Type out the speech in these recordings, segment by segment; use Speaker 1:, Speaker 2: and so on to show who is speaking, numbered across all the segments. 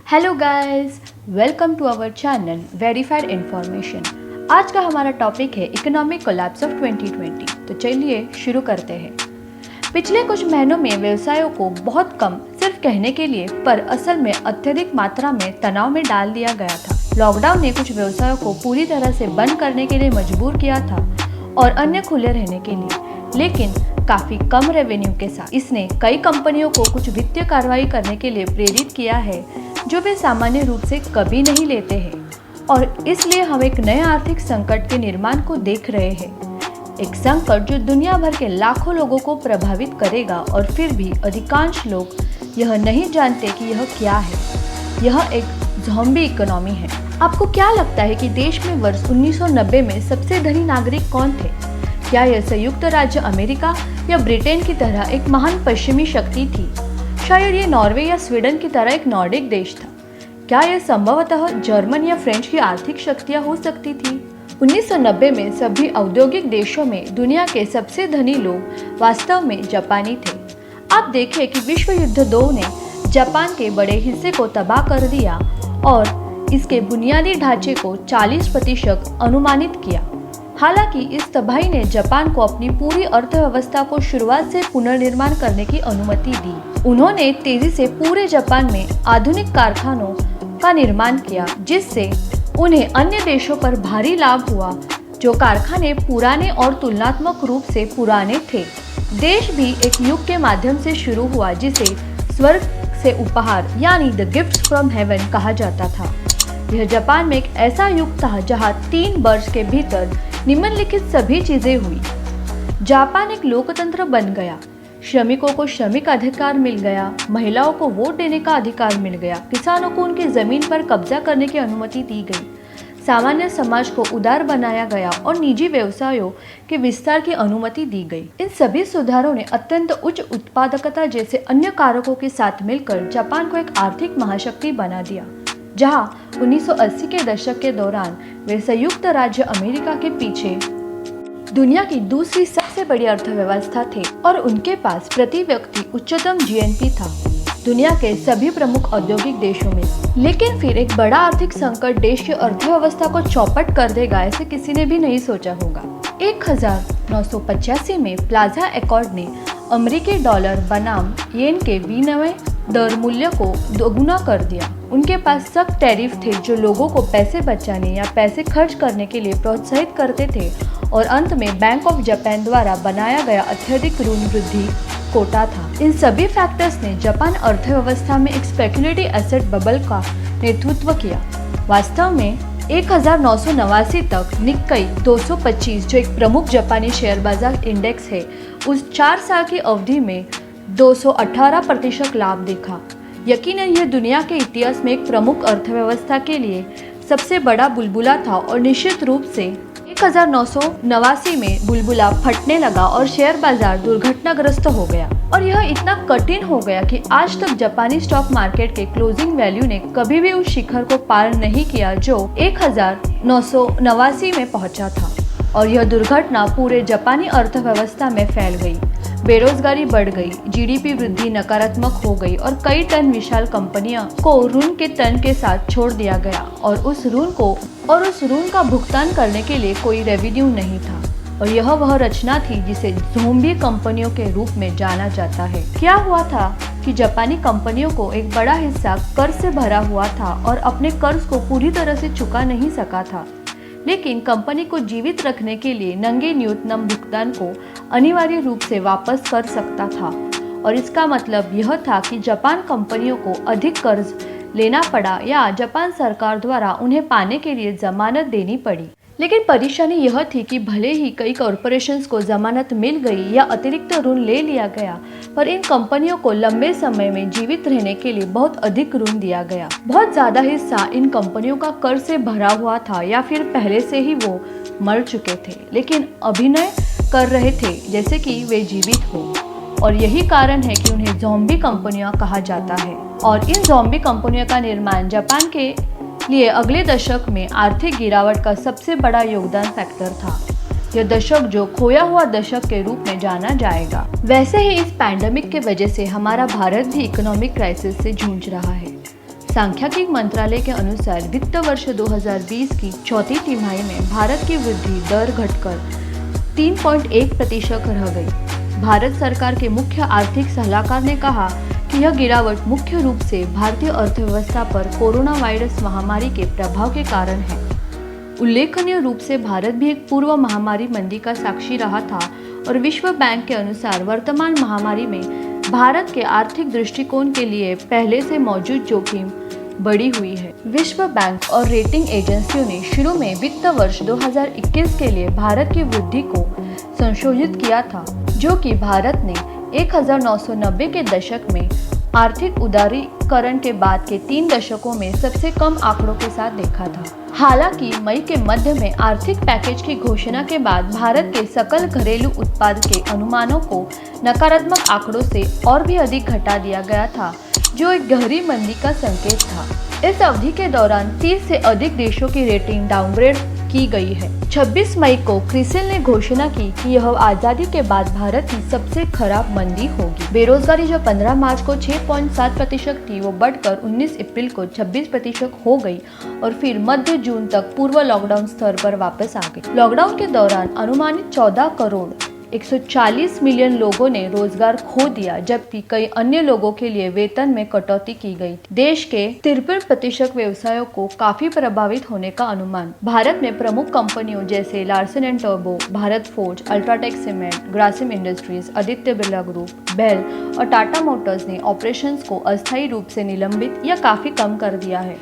Speaker 1: Hello guys, welcome to our channel verified information. आज का हमारा टॉपिक है इकोनॉमिक कोलैप्स ऑफ 2020। तो चलिए शुरू करते हैं। पिछले कुछ महीनों में व्यवसायों को बहुत कम सिर्फ कहने के लिए पर असल में अत्यधिक मात्रा में तनाव में डाल दिया गया था। लॉकडाउन ने कुछ व्यवसायों को पूरी तरह से बंद करने के लिए मजबूर किया था और अन्य खुले रहने के लिए, लेकिन काफी कम रेवेन्यू के साथ। इसने कई कंपनियों को कुछ वित्तीय कार्रवाई करने के लिए प्रेरित किया है जो वे सामान्य रूप से कभी नहीं लेते हैं, और इसलिए हम एक नए आर्थिक संकट के निर्माण को देख रहे हैं। एक संकट जो दुनिया भर के लाखों लोगों को प्रभावित करेगा, और फिर भी अधिकांश लोग यह नहीं जानते कि यह क्या है। यह एक ज़ॉम्बी इकोनॉमी है। आपको क्या लगता है कि देश में वर्ष 1990 में सबसे धनी नागरिक कौन थे? क्या यह संयुक्त राज्य अमेरिका या ब्रिटेन की तरह एक महान पश्चिमी शक्ति थी? शायद ये नॉर्वे या स्वीडन की तरह एक नॉर्डिक देश था। क्या यह संभवतः जर्मन या फ्रेंच की आर्थिक शक्तियाँ हो सकती थी? 1990 में सभी औद्योगिक देशों में दुनिया के सबसे धनी लोग वास्तव में जापानी थे। आप देखें कि विश्व युद्ध 2 ने जापान के बड़े हिस्से को तबाह कर दिया और इसके बुनियादी ढांचे को 40% अनुमानित किया। हालांकि इस तबाही ने जापान को अपनी पूरी अर्थव्यवस्था को शुरुआत से पुनर्निर्माण करने की अनुमति दी। उन्होंने तेजी से पूरे जापान में आधुनिक कारखानों का निर्माण किया, जिससे उन्हें अन्य देशों पर भारी लाभ हुआ जो कारखाने पुराने और तुलनात्मक रूप से पुराने थे। देश भी एक युग के माध्यम से शुरू हुआ जिसे स्वर्ग से उपहार यानी द गिफ्ट्स फ्रॉम हेवन कहा जाता था। यह जापान में एक ऐसा युग था जहां 3 वर्ष के भीतर निम्नलिखित सभी चीजें हुई। जापान एक लोकतंत्र बन गया, श्रमिकों को श्रमिक अधिकार मिल गया, महिलाओं को वोट देने का अधिकार मिल गया, किसानों को उनकी जमीन पर कब्जा करने की अनुमति दी गई, सामान्य समाज को उदार बनाया गया और निजी व्यवसायों के विस्तार की अनुमति दी गई। इन सभी सुधारों ने अत्यंत उच्च उत्पादकता जैसे अन्य कारकों के साथ मिलकर जापान को एक आर्थिक महाशक्ति बना दिया। जहां 1980 के दशक के दौरान वे संयुक्त राज्य अमेरिका के पीछे दुनिया की दूसरी सबसे बड़ी अर्थव्यवस्था थे और उनके पास प्रति व्यक्ति उच्चतम जीएनपी था दुनिया के सभी प्रमुख औद्योगिक देशों में। लेकिन फिर एक बड़ा आर्थिक संकट देश की अर्थव्यवस्था को चौपट कर देगा, ऐसे किसी ने भी नहीं सोचा होगा। 1985 में प्लाजा एकॉर्ड ने अमेरिकी डॉलर बनाम येन के विनिमय दर मूल्य को दोगुना कर दिया। उनके पास सख्त टैरिफ थे जो लोगों को पैसे बचाने या पैसे खर्च करने के लिए प्रोत्साहित करते थे, और अंत में बैंक ऑफ जापान द्वारा बनाया गया अत्यधिक ऋण वृद्धि कोटा था। इन सभी फैक्टर्स ने जापान अर्थव्यवस्था में एक स्पेक्युलेटिव एसेट बबल का नेतृत्व किया। वास्तव में 1989 तक निक्केई 225 जो एक प्रमुख जापानी शेयर बाजार इंडेक्स है, उस 4 साल की अवधि में 218% लाभ देखा। यकीनन यह दुनिया के इतिहास में एक प्रमुख अर्थव्यवस्था के लिए सबसे बड़ा बुलबुला था, और निश्चित रूप से 1989 में बुलबुला फटने लगा और शेयर बाजार दुर्घटनाग्रस्त हो गया। और यह इतना कठिन हो गया कि आज तक जापानी स्टॉक मार्केट के क्लोजिंग वैल्यू ने कभी भी उस शिखर को पार नहीं किया जो 1989 में पहुंचा था, और यह दुर्घटना पूरे जापानी अर्थव्यवस्था में फैल गई। बेरोजगारी बढ़ गई, जीडीपी वृद्धि नकारात्मक हो गई और कई टन विशाल कंपनियों को ऋण के टन के साथ छोड़ दिया गया, और उस ऋण का भुगतान करने के लिए कोई रेवेन्यू नहीं था। और यह वह रचना थी जिसे ज़ॉम्बी कंपनियों के रूप में जाना जाता है। क्या हुआ था कि जापानी कंपनियों को एक बड़ा हिस्सा कर्ज से भरा हुआ था और अपने कर्ज को पूरी तरह से चुका नहीं सका था, लेकिन कंपनी को जीवित रखने के लिए नंगे न्यूनतम भुगतान को अनिवार्य रूप से वापस कर सकता था। और इसका मतलब यह था कि जापान कंपनियों को अधिक कर्ज लेना पड़ा या जापान सरकार द्वारा उन्हें पाने के लिए जमानत देनी पड़ी। लेकिन परेशानी यह थी कि भले ही कई कॉरपोरेशंस को जमानत मिल गई या अतिरिक्त ऋण ले लिया गया, पर इन कंपनियों को लंबे समय में जीवित रहने के लिए बहुत अधिक ऋण दिया गया। बहुत ज्यादा हिस्सा इन कंपनियों का कर्ज से भरा हुआ था या फिर पहले से ही वो मर चुके थे, लेकिन अभिनय कर रहे थे जैसे कि वे जीवित हो। और यही कारण है कि उन्हें ज़ॉम्बी कंपनियां कहा जाता है। और इन ज़ॉम्बी कंपनियों का निर्माण जापान के लिए अगले दशक में आर्थिक गिरावट का सबसे बड़ा योगदान फैक्टर था। यह दशक जो खोया हुआ दशक के रूप में जाना जाएगा। वैसे ही इस पैंडेमिक के वजह से हमारा भारत भी इकोनॉमिक क्राइसिस से जूझ रहा है। सांख्यिकी मंत्रालय के अनुसार वित्त वर्ष 2020 की चौथी तिमाही में भारत की वृद्धि दर घटकर 3.1% रह गई। भारत सरकार के मुख्य आर्थिक सलाहकार ने कहा कि यह गिरावट मुख्य रूप से भारतीय अर्थव्यवस्था पर कोरोना वायरस महामारी के प्रभाव के कारण है। उल्लेखनीय रूप से भारत भी एक पूर्व महामारी मंदी का साक्षी रहा था और विश्व बैंक के अनुसार वर्तमान महामारी में भारत के आर्थिक दृष्टिकोण के लिए पहले से मौजूद जोखिम बढ़ी हुई है। विश्व बैंक और रेटिंग एजेंसियों ने शुरू में वित्त वर्ष 2021 के लिए भारत की वृद्धि को संशोधित किया था, जो कि भारत ने 1990 के दशक में आर्थिक उदारीकरण के बाद के 3 दशकों में सबसे कम आंकड़ों के साथ देखा था। हालांकि मई के मध्य में आर्थिक पैकेज की घोषणा के बाद भारत के सकल घरेलू उत्पाद के अनुमानों को नकारात्मक आंकड़ों से और भी अधिक घटा दिया गया था, जो एक गहरी मंदी का संकेत था। इस अवधि के दौरान 30 से अधिक देशों की रेटिंग डाउनग्रेड की गई है। 26 मई को क्रिसिल ने घोषणा की कि यह आजादी के बाद भारत की सबसे खराब मंदी होगी। बेरोजगारी जो 15 मार्च को 6.7% थी, वो बढ़कर 19 अप्रैल को 26% हो गई और फिर मध्य जून तक पूर्व लॉकडाउन स्तर पर वापस आ गई। लॉकडाउन के दौरान अनुमानित 14 करोड़ 140 मिलियन लोगों ने रोजगार खो दिया, जबकि कई अन्य लोगों के लिए वेतन में कटौती की गई। देश के 53% व्यवसायों को काफी प्रभावित होने का अनुमान। भारत में प्रमुख कंपनियों जैसे लार्सन एंड टर्बो, Bharat Forge, UltraTech Cement, Grasim Industries, Aditya Birla group, BEL और टाटा मोटर्स ने ऑपरेशंस को अस्थायी रूप से निलंबित या काफी कम कर दिया है।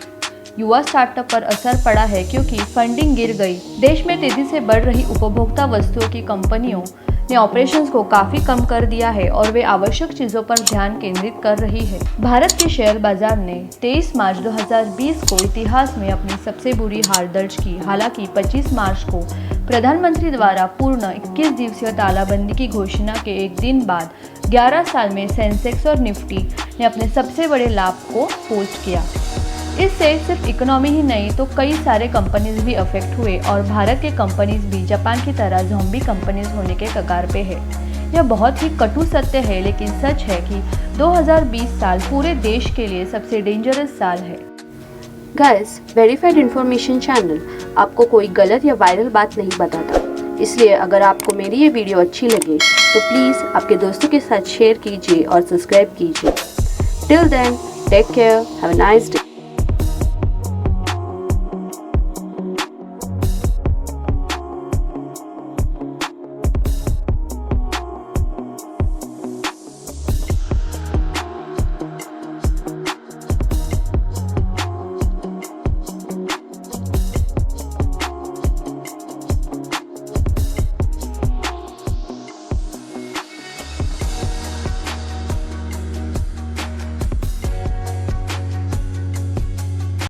Speaker 1: युवा स्टार्टअप पर असर पड़ा है क्योंकि फंडिंग गिर गई। देश में तेजी से बढ़ रही उपभोक्ता वस्तुओं की कंपनियों ने ऑपरेशंस को काफी कम कर दिया है और वे आवश्यक चीजों पर ध्यान केंद्रित कर रही है। भारत के शेयर बाजार ने 23 मार्च 2020 को इतिहास में अपनी सबसे बुरी हार दर्ज की। हालांकि 25 मार्च को प्रधानमंत्री द्वारा पूर्ण 21 दिवसीय तालाबंदी की घोषणा के एक दिन बाद 11 साल में सेंसेक्स और निफ्टी ने अपने सबसे बड़े लाभ को पोस्ट किया। इससे सिर्फ इकोनॉमी ही नहीं तो कई सारे कंपनीज भी अफेक्ट हुए और भारत के कंपनीज भी जापान की तरह ज़ॉम्बी कंपनीज होने के कगार पे है। यह बहुत ही कटु सत्य है, लेकिन सच है कि 2020 साल पूरे देश के लिए सबसे डेंजरस साल है।
Speaker 2: गाइस, वेरीफाइड इन्फॉर्मेशन चैनल आपको कोई गलत या वायरल बात नहीं बताता, इसलिए अगर आपको मेरी ये वीडियो अच्छी लगे तो प्लीज़ आपके दोस्तों के साथ शेयर कीजिए और सब्सक्राइब कीजिए। Till then, take care, have a nice day.